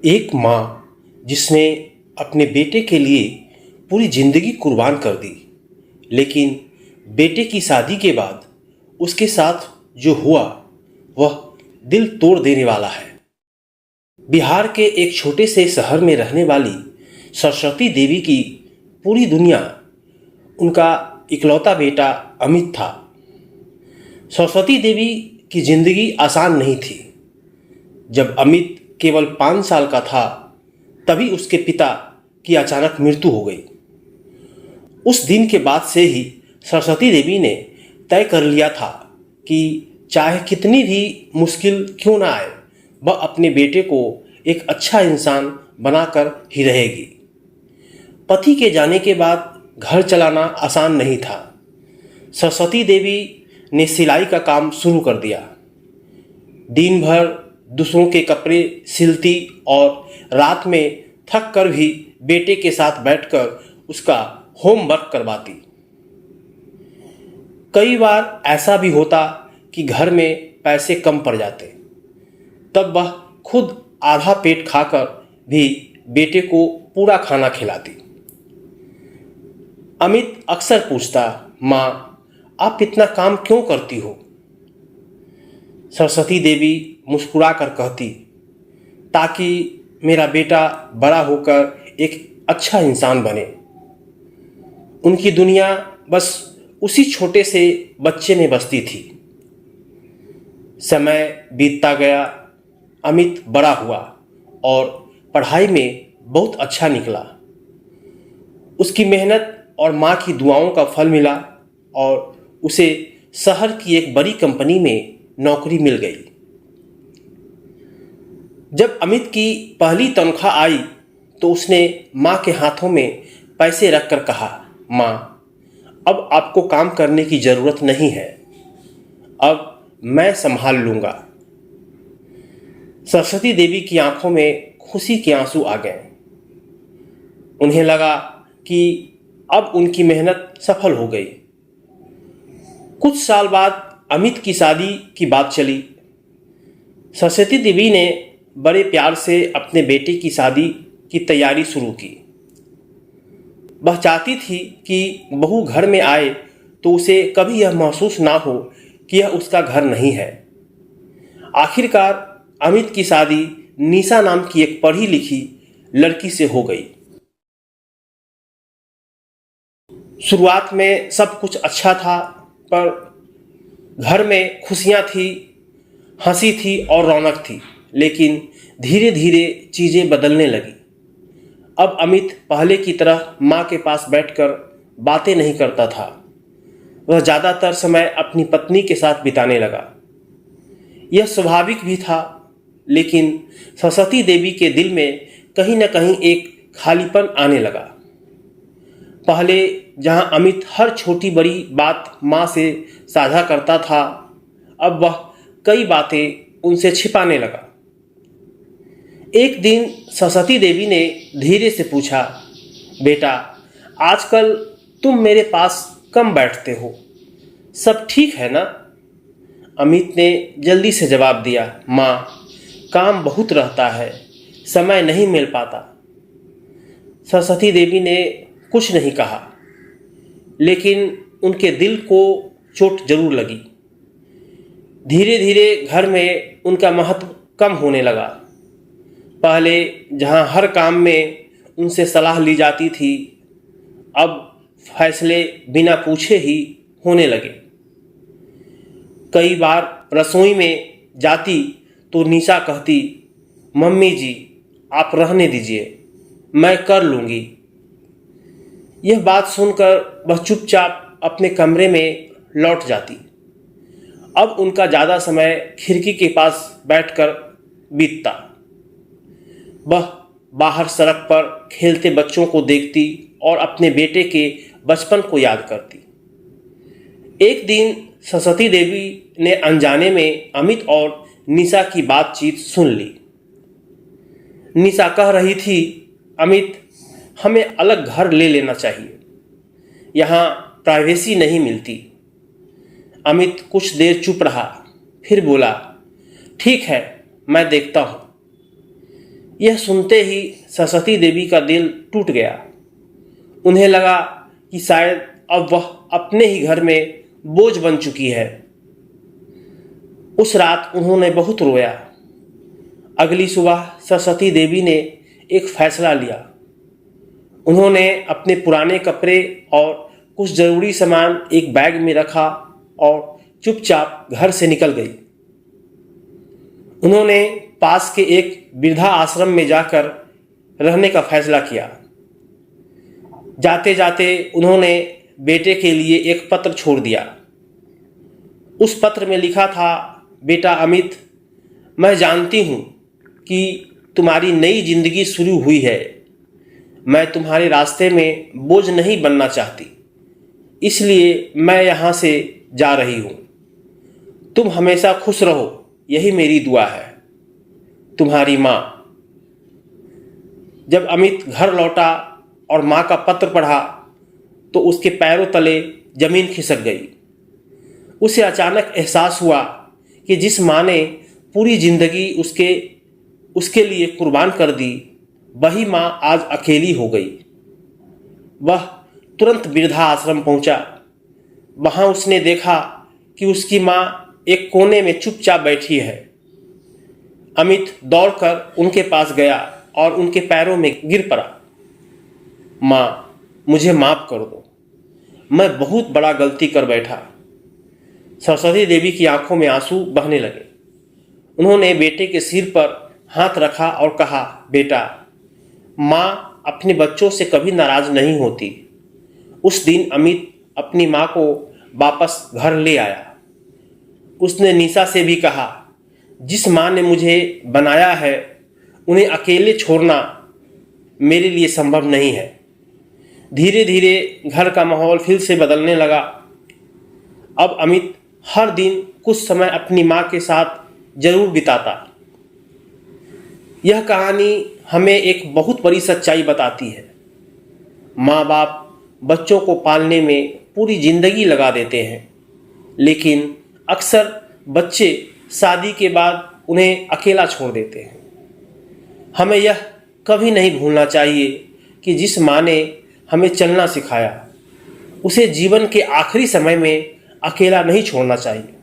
एक माँ जिसने अपने बेटे के लिए पूरी जिंदगी कुर्बान कर दी, लेकिन बेटे की शादी के बाद उसके साथ जो हुआ वह दिल तोड़ देने वाला है। बिहार के एक छोटे से शहर में रहने वाली सरस्वती देवी की पूरी दुनिया उनका इकलौता बेटा अमित था। सरस्वती देवी की जिंदगी आसान नहीं थी। जब अमित केवल 5 साल का था तभी उसके पिता की अचानक मृत्यु हो गई। उस दिन के बाद से ही सरस्वती देवी ने तय कर लिया था कि चाहे कितनी भी मुश्किल क्यों ना आए, वह अपने बेटे को एक अच्छा इंसान बनाकर ही रहेगी। पति के जाने के बाद घर चलाना आसान नहीं था। सरस्वती देवी ने सिलाई का काम शुरू कर दिया। दिन भर दूसरों के कपड़े सिलती और रात में थक कर भी बेटे के साथ बैठकर उसका होमवर्क करवाती। कई बार ऐसा भी होता कि घर में पैसे कम पड़ जाते, तब वह खुद आधा पेट खाकर भी बेटे को पूरा खाना खिलाती। अमित अक्सर पूछता, माँ आप इतना काम क्यों करती हो? सरस्वती देवी मुस्कुरा कर कहती, ताकि मेरा बेटा बड़ा होकर एक अच्छा इंसान बने। उनकी दुनिया बस उसी छोटे से बच्चे में बसती थी। समय बीतता गया, अमित बड़ा हुआ और पढ़ाई में बहुत अच्छा निकला। उसकी मेहनत और माँ की दुआओं का फल मिला और उसे शहर की एक बड़ी कंपनी में नौकरी मिल गई। जब अमित की पहली तनख्वाह आई तो उसने माँ के हाथों में पैसे रखकर कहा, माँ अब आपको काम करने की ज़रूरत नहीं है, अब मैं संभाल लूँगा। सरस्वती देवी की आंखों में खुशी के आंसू आ गए। उन्हें लगा कि अब उनकी मेहनत सफल हो गई। कुछ साल बाद अमित की शादी की बात चली। सरस्वती देवी ने बड़े प्यार से अपने बेटे की शादी की तैयारी शुरू की। वह चाहती थी कि बहू घर में आए तो उसे कभी यह महसूस ना हो कि यह उसका घर नहीं है। आखिरकार अमित की शादी निशा नाम की एक पढ़ी लिखी लड़की से हो गई। शुरुआत में सब कुछ अच्छा था, पर घर में खुशियां थी, हंसी थी और रौनक थी। लेकिन धीरे धीरे चीज़ें बदलने लगी। अब अमित पहले की तरह माँ के पास बैठकर बातें नहीं करता था। वह ज़्यादातर समय अपनी पत्नी के साथ बिताने लगा। यह स्वाभाविक भी था, लेकिन सरस्वती देवी के दिल में कहीं न कहीं एक खालीपन आने लगा। पहले जहां अमित हर छोटी बड़ी बात माँ से साझा करता था, अब वह कई बातें उनसे छिपाने लगा। एक दिन सरस्वती देवी ने धीरे से पूछा, बेटा आजकल तुम मेरे पास कम बैठते हो, सब ठीक है ना? अमित ने जल्दी से जवाब दिया, माँ काम बहुत रहता है, समय नहीं मिल पाता। सरस्वती देवी ने कुछ नहीं कहा, लेकिन उनके दिल को चोट जरूर लगी। धीरे धीरे घर में उनका महत्व कम होने लगा। पहले जहां हर काम में उनसे सलाह ली जाती थी, अब फैसले बिना पूछे ही होने लगे। कई बार रसोई में जाती तो निशा कहती, मम्मी जी आप रहने दीजिए, मैं कर लूँगी। यह बात सुनकर वह चुपचाप अपने कमरे में लौट जाती। अब उनका ज़्यादा समय खिड़की के पास बैठकर बीतता। वह बाहर सड़क पर खेलते बच्चों को देखती और अपने बेटे के बचपन को याद करती। एक दिन सरस्वती देवी ने अनजाने में अमित और निशा की बातचीत सुन ली। निशा कह रही थी, अमित हमें अलग घर ले लेना चाहिए, यहाँ प्राइवेसी नहीं मिलती। अमित कुछ देर चुप रहा, फिर बोला, ठीक है मैं देखता हूँ। यह सुनते ही सरस्वती देवी का दिल टूट गया। उन्हें लगा कि शायद अब वह अपने ही घर में बोझ बन चुकी है। उस रात उन्होंने बहुत रोया। अगली सुबह सरस्वती देवी ने एक फैसला लिया। उन्होंने अपने पुराने कपड़े और कुछ ज़रूरी सामान एक बैग में रखा और चुपचाप घर से निकल गई। उन्होंने पास के एक वृद्धा आश्रम में जाकर रहने का फैसला किया। जाते जाते उन्होंने बेटे के लिए एक पत्र छोड़ दिया। उस पत्र में लिखा था, बेटा अमित, मैं जानती हूँ कि तुम्हारी नई जिंदगी शुरू हुई है। मैं तुम्हारे रास्ते में बोझ नहीं बनना चाहती, इसलिए मैं यहाँ से जा रही हूँ। तुम हमेशा खुश रहो, यही मेरी दुआ है। तुम्हारी माँ। जब अमित घर लौटा और माँ का पत्र पढ़ा तो उसके पैरों तले जमीन खिसक गई। उसे अचानक एहसास हुआ कि जिस माँ ने पूरी जिंदगी उसके लिए कुर्बान कर दी, वही माँ आज अकेली हो गई। वह तुरंत वृद्धा आश्रम पहुंचा। वहां उसने देखा कि उसकी माँ एक कोने में चुपचाप बैठी है। अमित दौड़कर उनके पास गया और उनके पैरों में गिर पड़ा। माँ, मुझे माफ़ कर दो, मैं बहुत बड़ा गलती कर बैठा। सरस्वती देवी की आंखों में आंसू बहने लगे। उन्होंने बेटे के सिर पर हाथ रखा और कहा, बेटा, माँ अपने बच्चों से कभी नाराज नहीं होती। उस दिन अमित अपनी माँ को वापस घर ले आया। उसने निशा से भी कहा, जिस माँ ने मुझे बनाया है, उन्हें अकेले छोड़ना मेरे लिए संभव नहीं है। धीरे धीरे घर का माहौल फिर से बदलने लगा। अब अमित हर दिन कुछ समय अपनी माँ के साथ जरूर बिताता। यह कहानी हमें एक बहुत बड़ी सच्चाई बताती है। माँ बाप बच्चों को पालने में पूरी जिंदगी लगा देते हैं, लेकिन अक्सर बच्चे शादी के बाद उन्हें अकेला छोड़ देते हैं। हमें यह कभी नहीं भूलना चाहिए कि जिस माँ ने हमें चलना सिखाया, उसे जीवन के आखिरी समय में अकेला नहीं छोड़ना चाहिए,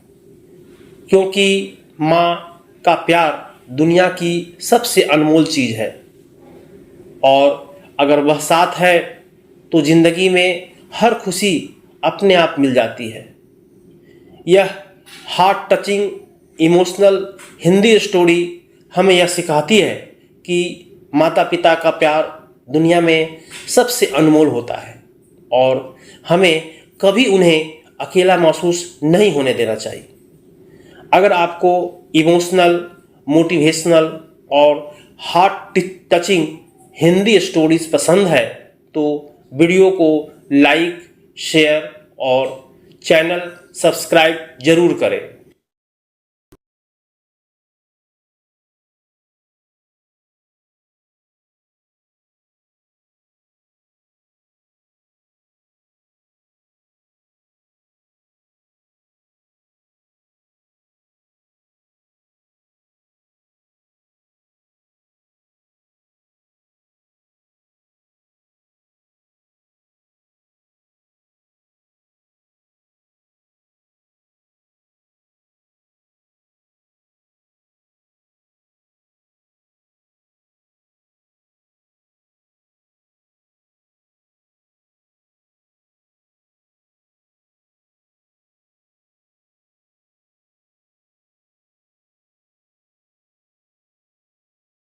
क्योंकि माँ का प्यार दुनिया की सबसे अनमोल चीज़ है और अगर वह साथ है तो ज़िंदगी में हर खुशी अपने आप मिल जाती है। यह heart touching emotional Hindi story हमें यह सिखाती है कि माता पिता का प्यार दुनिया में सबसे अनमोल होता है और हमें कभी उन्हें अकेला महसूस नहीं होने देना चाहिए। अगर आपको इमोशनल, मोटिवेशनल और हार्ट टचिंग हिंदी स्टोरीज पसंद है तो वीडियो को लाइक, शेयर और चैनल सब्सक्राइब जरूर करें।